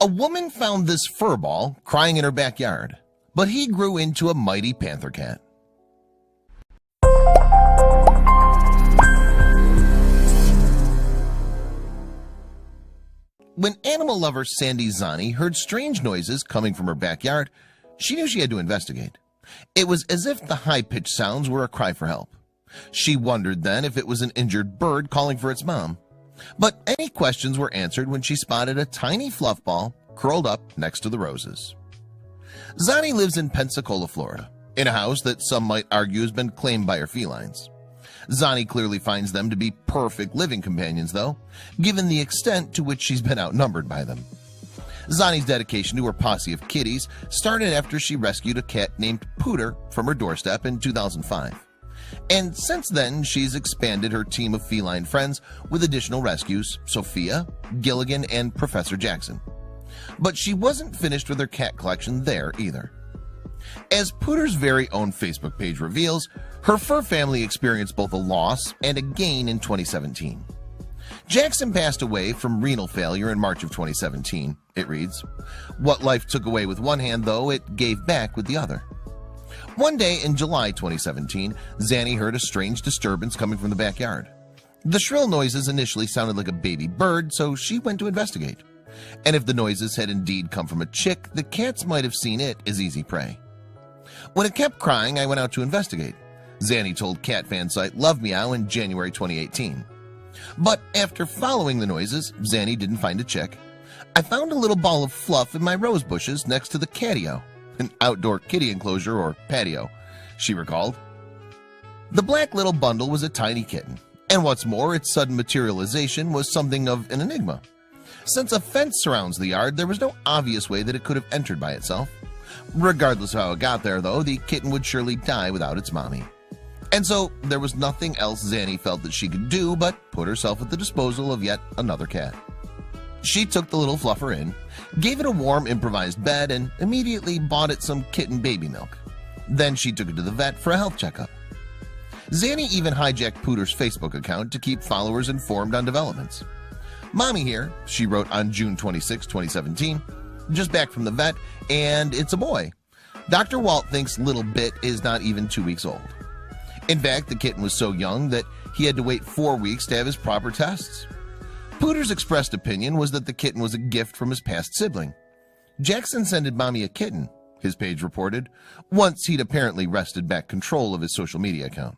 A woman found this furball crying in her backyard, but he grew into a mighty panther cat. When animal lover Sandy Zani heard strange noises coming from her backyard, she knew she had to investigate. It was as if the high-pitched sounds were a cry for help. She wondered then if it was an injured bird calling for its mom. But any questions were answered when she spotted a tiny fluff ball curled up next to the roses. Zani lives in Pensacola, Florida, in a house that some might argue has been claimed by her felines. Zani clearly finds them to be perfect living companions, though, given the extent to which she's been outnumbered by them. Zani's dedication to her posse of kitties started after she rescued a cat named Pooter from her doorstep in 2005. And since then, she's expanded her team of feline friends with additional rescues, Sophia, Gilligan, and Professor Jackson. But she wasn't finished with her cat collection there either. As Pooter's very own Facebook page reveals, her fur family experienced both a loss and a gain in 2017. Jackson passed away from renal failure in March of 2017, it reads. What life took away with one hand, though, it gave back with the other. One day in July 2017, Zani heard a strange disturbance coming from the backyard. The shrill noises initially sounded like a baby bird, so she went to investigate. And if the noises had indeed come from a chick, the cats might have seen it as easy prey. When it kept crying, I went out to investigate. Zani told cat fan site Love Meow in January 2018. But after following the noises, Zani didn't find a chick. I found a little ball of fluff in my rose bushes next to the catio, an outdoor kitty enclosure or patio, she recalled. The black little bundle was a tiny kitten, and what's more, its sudden materialization was something of an enigma. Since a fence surrounds the yard, there was no obvious way that it could have entered by itself. Regardless of how it got there, though, the kitten would surely die without its mommy. And so there was nothing else Zani felt that she could do but put herself at the disposal of yet another cat. She took the little fluffer in, gave it a warm improvised bed, and immediately bought it some kitten baby milk. Then she took it to the vet for a health checkup. Zani even hijacked Pooter's Facebook account to keep followers informed on developments. Mommy here, she wrote on June 26, 2017, just back from the vet, and it's a boy. Dr. Walt thinks little Bit is not even 2 weeks old. In fact, the kitten was so young that he had to wait 4 weeks to have his proper tests. Pooter's expressed opinion was that the kitten was a gift from his past sibling. Jackson sent Mommy a kitten, his page reported, once he'd apparently wrested back control of his social media account.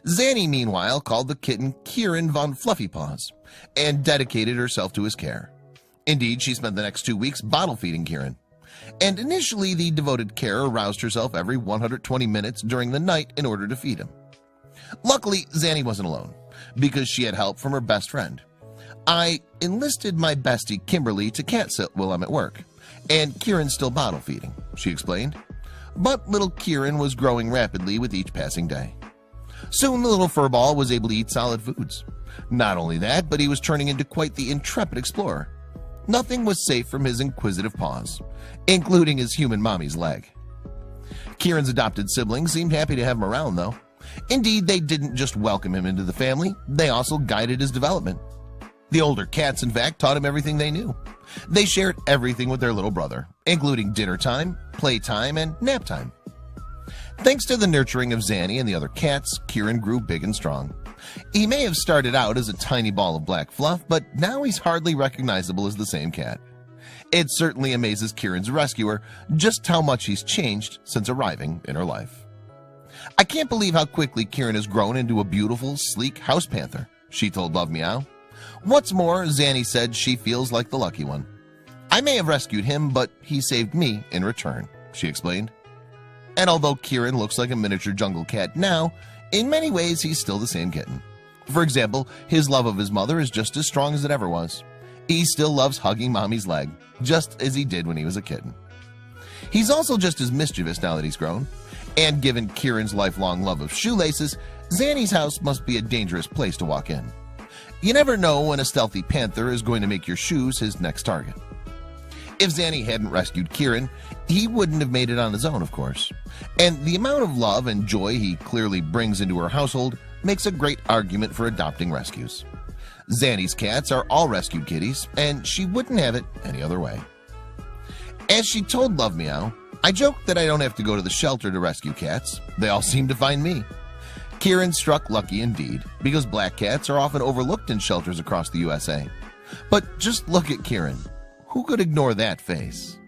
Zani, meanwhile, called the kitten Kieran von Fluffy Paws and dedicated herself to his care. Indeed, she spent the next 2 weeks bottle feeding Kieran. And initially, the devoted carer roused herself every 120 minutes during the night in order to feed him. Luckily, Zani wasn't alone, because she had help from her best friend. I enlisted my bestie Kimberly to cat sit while I'm at work, and Kieran's still bottle feeding, she explained. But little Kieran was growing rapidly with each passing day. Soon the little furball was able to eat solid foods. Not only that, but he was turning into quite the intrepid explorer. Nothing was safe from his inquisitive paws, including his human mommy's leg. Kieran's adopted siblings seemed happy to have him around, though. Indeed, they didn't just welcome him into the family, they also guided his development. The older cats, in fact, taught him everything they knew. They shared everything with their little brother, including dinner time, playtime, and nap time. Thanks to the nurturing of Zani and the other cats, Kieran grew big and strong. He may have started out as a tiny ball of black fluff, but now he's hardly recognizable as the same cat. It certainly amazes Kieran's rescuer just how much he's changed since arriving in her life. I can't believe how quickly Kieran has grown into a beautiful, sleek house panther, she told Love Meow. What's more, Zani said she feels like the lucky one. I may have rescued him, but he saved me in return, she explained. And although Kieran looks like a miniature jungle cat now, in many ways he's still the same kitten. For example, his love of his mother is just as strong as it ever was. He still loves hugging mommy's leg, just as he did when he was a kitten. He's also just as mischievous now that he's grown. And given Kieran's lifelong love of shoelaces, Zani's house must be a dangerous place to walk in. You never know when a stealthy panther is going to make your shoes his next target. If Zani hadn't rescued Kieran, he wouldn't have made it on his own, of course. And the amount of love and joy he clearly brings into her household makes a great argument for adopting rescues. Zanny's cats are all rescued kitties, and she wouldn't have it any other way. As she told Love Meow, I joke that I don't have to go to the shelter to rescue cats. They all seem to find me. Kieran struck lucky indeed, because black cats are often overlooked in shelters across the USA. But just look at Kieran. Who could ignore that face?